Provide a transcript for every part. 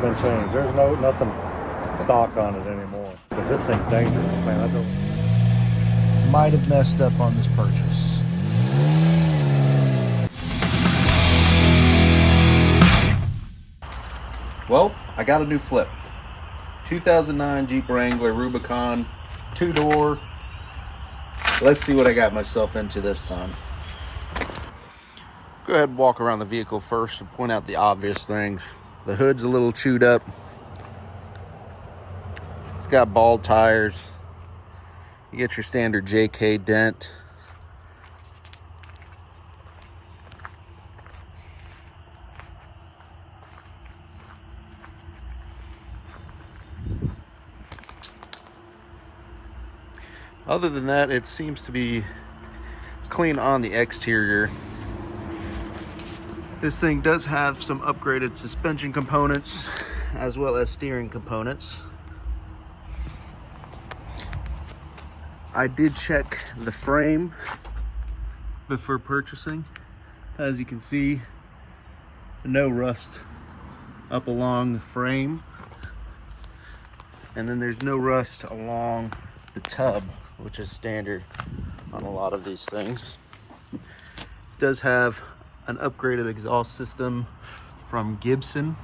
Been changed. There's nothing stock on it anymore. But this thing's dangerous, man. I don't. Might have messed up on this purchase. Well, I got a new flip. 2009 Jeep Wrangler Rubicon, 2-door. Let's see what I got myself into this time. Go ahead and walk around the vehicle first and point out the obvious things. The hood's a little chewed up. It's got bald tires. You get your standard JK dent. Other than that, it seems to be clean on the exterior. This thing does have some upgraded suspension components as well as steering components. I did check the frame before purchasing. As you can see, no rust up along the frame. And then there's no rust along the tub, which is standard on a lot of these things. It does have an upgraded exhaust system from Gibson.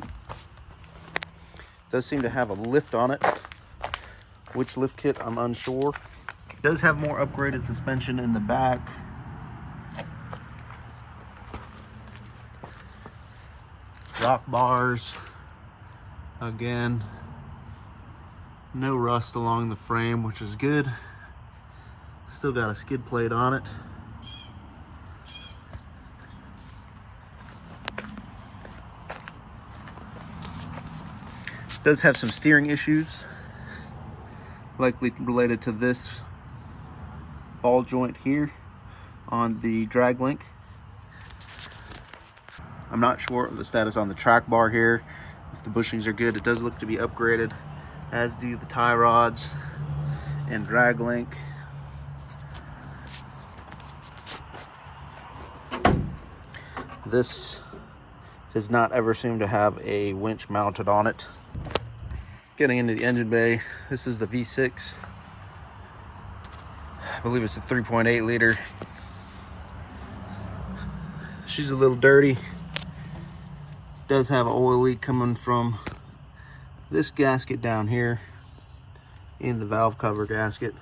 It does seem to have a lift on it. Which lift kit, I'm unsure. It does have more upgraded suspension in the back. Rock bars. Again, no rust along the frame, which is good. Still got a skid plate on it. Does have some steering issues, likely related to this ball joint here on the drag link. I'm not sure of the status on the track bar here. If the bushings are good, it does look to be upgraded, as do the tie rods and drag link. This does not ever seem to have a winch mounted on it. Getting into the engine bay, this is the V6. I believe it's a 3.8 liter. She's a little dirty. Does have an oil leak coming from this gasket down here in the valve cover gasket.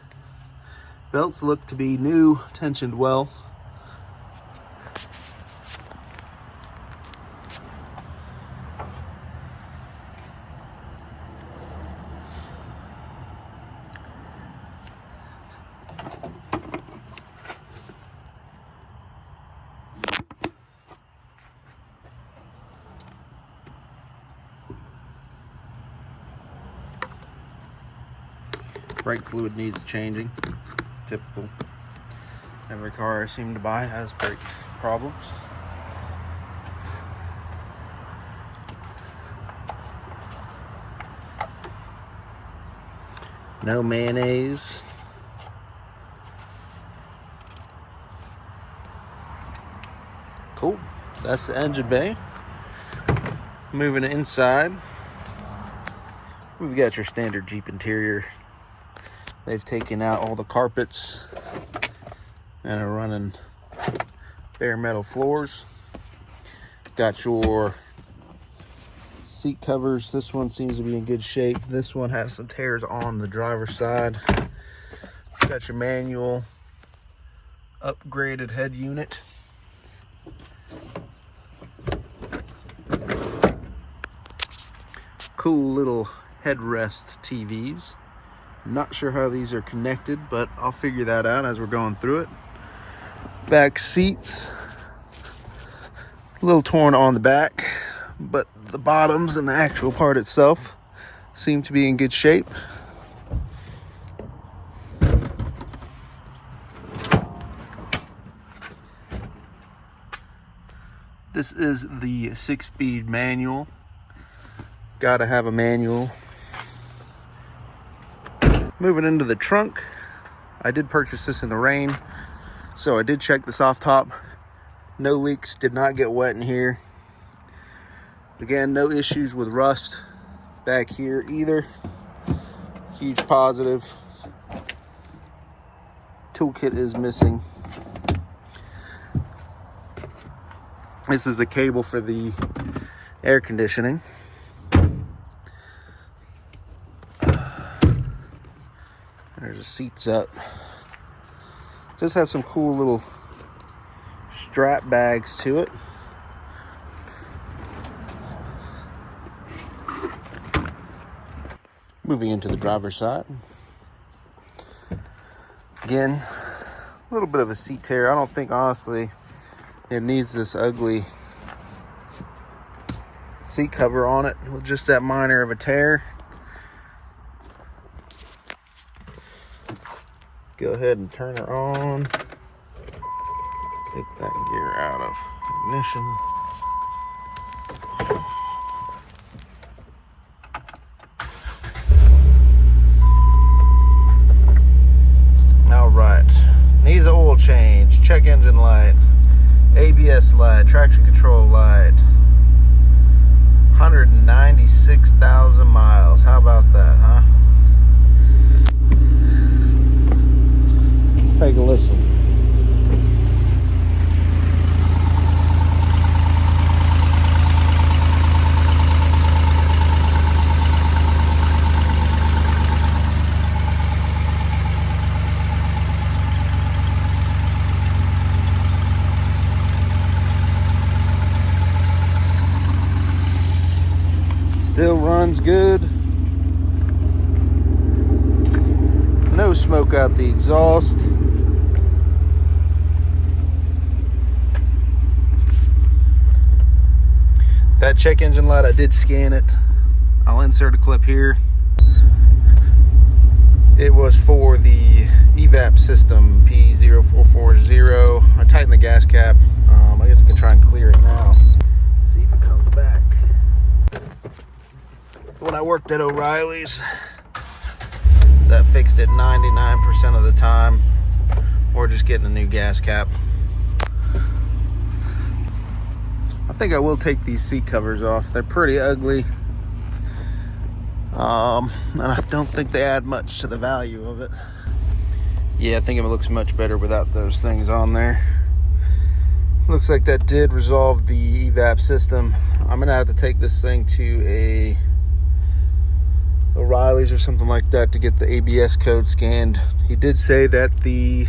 Belts look to be new, tensioned well. Brake fluid needs changing. Typical. Every car I seem to buy has brake problems. No mayonnaise. Cool. That's the engine bay. Moving inside, we've got your standard Jeep interior. They've taken out all the carpets and are running bare metal floors. Got your seat covers. This one seems to be in good shape. This one has some tears on the driver's side. Got your manual upgraded head unit. Cool little headrest TVs. Not sure how these are connected, but I'll figure that out as we're going through it. Back seats, a little torn on the back, but the bottoms and the actual part itself seem to be in good shape. This is the 6-speed manual. Gotta have a manual. Moving into the trunk, I did purchase this in the rain, so I did check the soft top. No leaks, did not get wet in here. Again, no issues with rust back here either. Huge positive. Toolkit is missing. This is the cable for the air conditioning. There's the seats up. Does have some cool little strap bags to it. Moving into the driver's side. Again, a little bit of a seat tear. I don't think, honestly, it needs this ugly seat cover on it with just that minor of a tear. Go ahead and turn her on. Take that gear out of ignition. All right, needs an oil change, check engine light, ABS light, traction control light. 196,000 miles. How about that, huh? Let's take a listen. Still runs good. No smoke out the exhaust. That check engine light, I did scan it. I'll insert a clip here. It was for the evap system P0440. I tightened the gas cap. I guess I can try and clear it now. See if it comes back. When I worked at O'Reilly's, that fixed it 99% of the time, or just getting a new gas cap. I think I will take these seat covers off. They're pretty ugly, and I don't think they add much to the value of it. Yeah, I think it looks much better without those things on there. Looks like that did resolve the evap system. I'm gonna have to take this thing to a O'Reilly's or something like that to get the ABS code scanned. He did say that the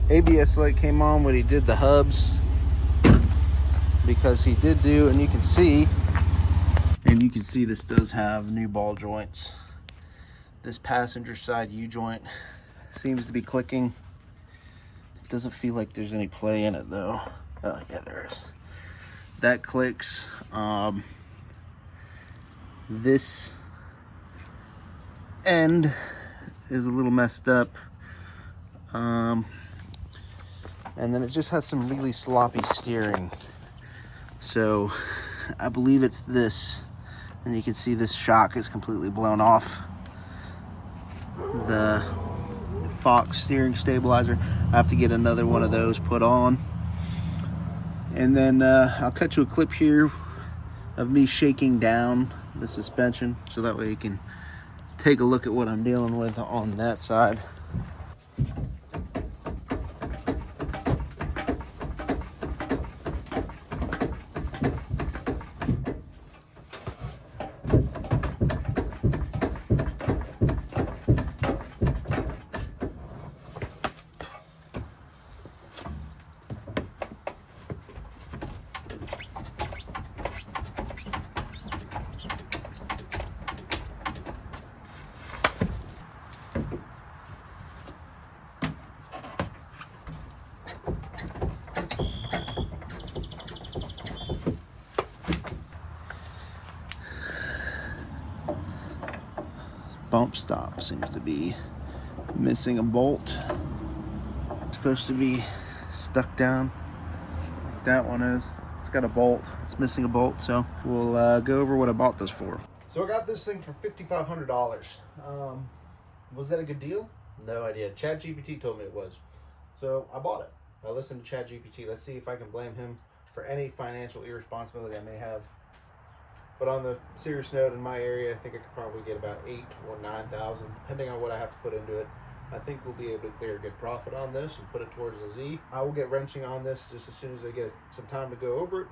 ABS light came on when he did the hubs, because he did do, and you can see this does have new ball joints. This passenger side U-joint seems to be clicking. It doesn't feel like there's any play in it though. Oh yeah, there is. That clicks. This end is a little messed up, and then it just has some really sloppy steering. So I believe it's this, and you can see this shock is completely blown off. The Fox steering stabilizer, I have to get another one of those put on, and then I'll cut you a clip here of me shaking down the suspension, so that way you can take a look at what I'm dealing with on that side. Bump stop seems to be missing a bolt. It's supposed to be stuck down like that one is. It's got a bolt. It's missing a bolt, so we'll go over what I bought this for. So I got this thing for $5,500. Was that a good deal? No idea. ChatGPT told me it was. So I bought it. I listened to ChatGPT. Let's see if I can blame him for any financial irresponsibility I may have. But on the serious note, in my area, I think I could probably get about 8,000 or 9,000, depending on what I have to put into it. I think we'll be able to clear a good profit on this and put it towards the Z. I will get wrenching on this just as soon as I get some time to go over it.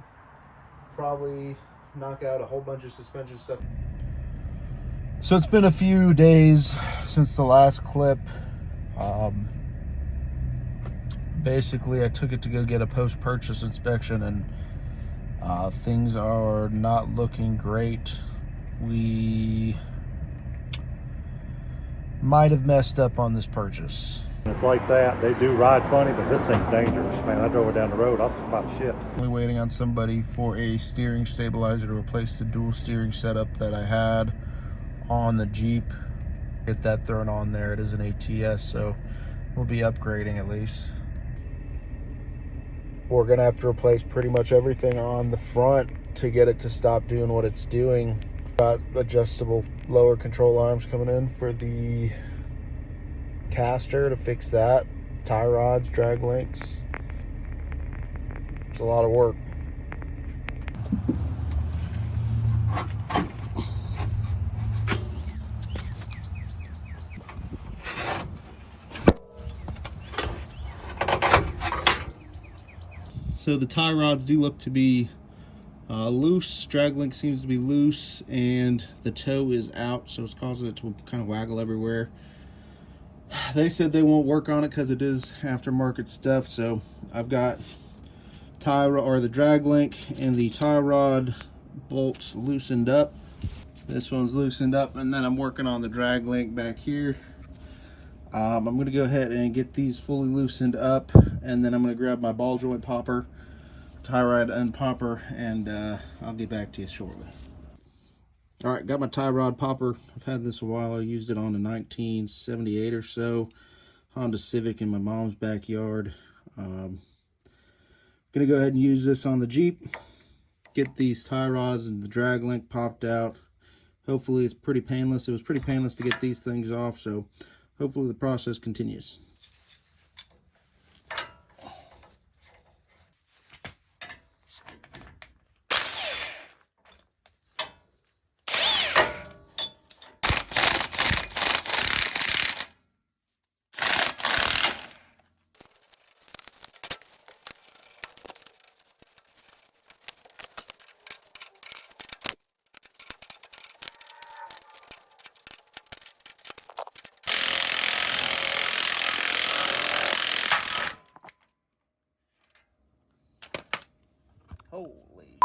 Probably knock out a whole bunch of suspension stuff. So it's been a few days since the last clip. Basically, I took it to go get a post-purchase inspection, and things are not looking great. We might have messed up on this purchase. It's like that. They do ride funny, but this thing's dangerous, man. I drove it down the road. I was about shit. Only waiting on somebody for a steering stabilizer to replace the dual steering setup that I had on the Jeep. Get that thrown on there. It is an ATS, so we'll be upgrading at least. We're gonna have to replace pretty much everything on the front to get it to stop doing what it's doing. Got adjustable lower control arms coming in for the caster to fix that. Tie rods, drag links. It's a lot of work. So the tie rods do look to be loose. Drag link seems to be loose, and the toe is out, so it's causing it to kind of waggle everywhere. They said they won't work on it because it is aftermarket stuff. So I've got the drag link and the tie rod bolts loosened up. This one's loosened up, and then I'm working on the drag link back here. I'm going to go ahead and get these fully loosened up, and then I'm going to grab my ball joint popper, tie rod unpopper, and I'll get back to you shortly. All right, got my tie rod popper. I've had this a while. I used it on a 1978 or so Honda Civic in my mom's backyard. Gonna go ahead and use this on the Jeep. Get these tie rods and the drag link popped out. Hopefully it's pretty painless. It was pretty painless to get these things off, so hopefully the process continues. Holy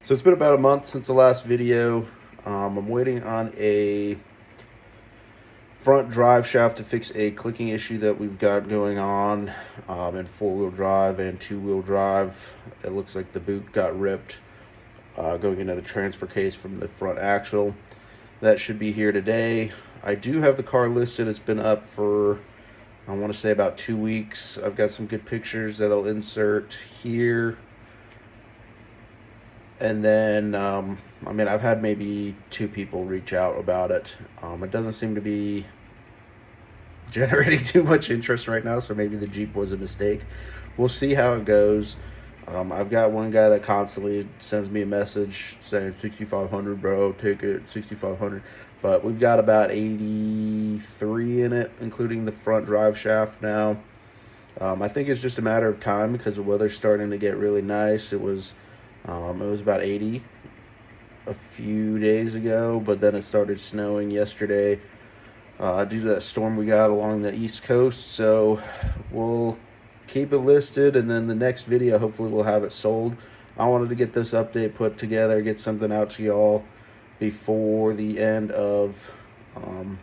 So it's been about a month since the last video. I'm waiting on a front drive shaft to fix a clicking issue that we've got going on in four-wheel drive and two-wheel drive. It looks like the boot got ripped going into the transfer case from the front axle. That should be here today. I do have the car listed. It's been up for, I want to say, about 2 weeks. I've got some good pictures that I'll insert here. And then, I mean, I've had maybe 2 people reach out about it. It doesn't seem to be generating too much interest right now, so maybe the Jeep was a mistake. We'll see how it goes. I've got one guy that constantly sends me a message saying, 6,500, bro, take it, 6,500. But we've got about 83 in it, including the front drive shaft now. I think it's just a matter of time because the weather's starting to get really nice. It was about 80 a few days ago, but then it started snowing yesterday due to that storm we got along the East Coast. So we'll keep it listed, and then the next video, hopefully we'll have it sold. I wanted to get this update put together, get something out to y'all before the end of,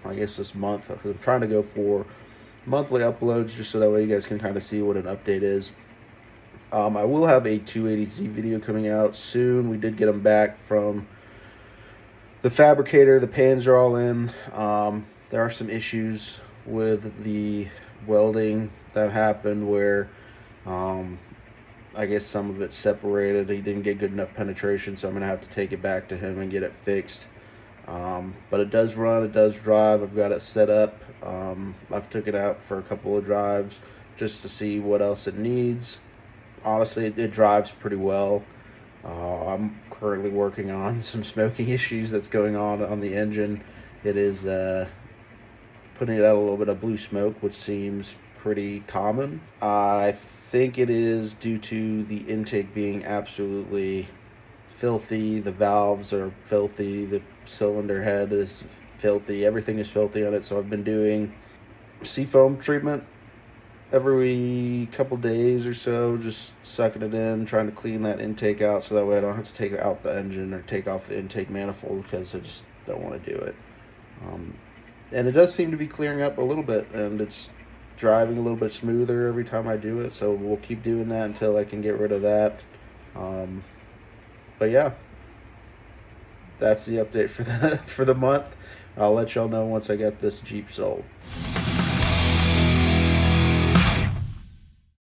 I guess this month, because I'm trying to go for monthly uploads just so that way you guys can kind of see what an update is. I will have a 280Z video coming out soon. We did get them back from the fabricator. The pans are all in. There are some issues with the welding that happened where I guess some of it separated. He didn't get good enough penetration, so I'm going to have to take it back to him and get it fixed. But it does run, it does drive. I've got it set up. I've took it out for a couple of drives just to see what else it needs. Honestly, it drives pretty well. I'm currently working on some smoking issues that's going on the engine. It is putting out a little bit of blue smoke, which seems pretty common. I think it is due to the intake being absolutely filthy. The valves are filthy. The cylinder head is filthy. Everything is filthy on it. So I've been doing seafoam treatment every couple days or so, just sucking it in, trying to clean that intake out so that way I don't have to take out the engine or take off the intake manifold because I just don't want to do it. And it does seem to be clearing up a little bit, and it's driving a little bit smoother every time I do it, so we'll keep doing that until I can get rid of that. But yeah, that's the update for the month. I'll let y'all know once I get this Jeep sold.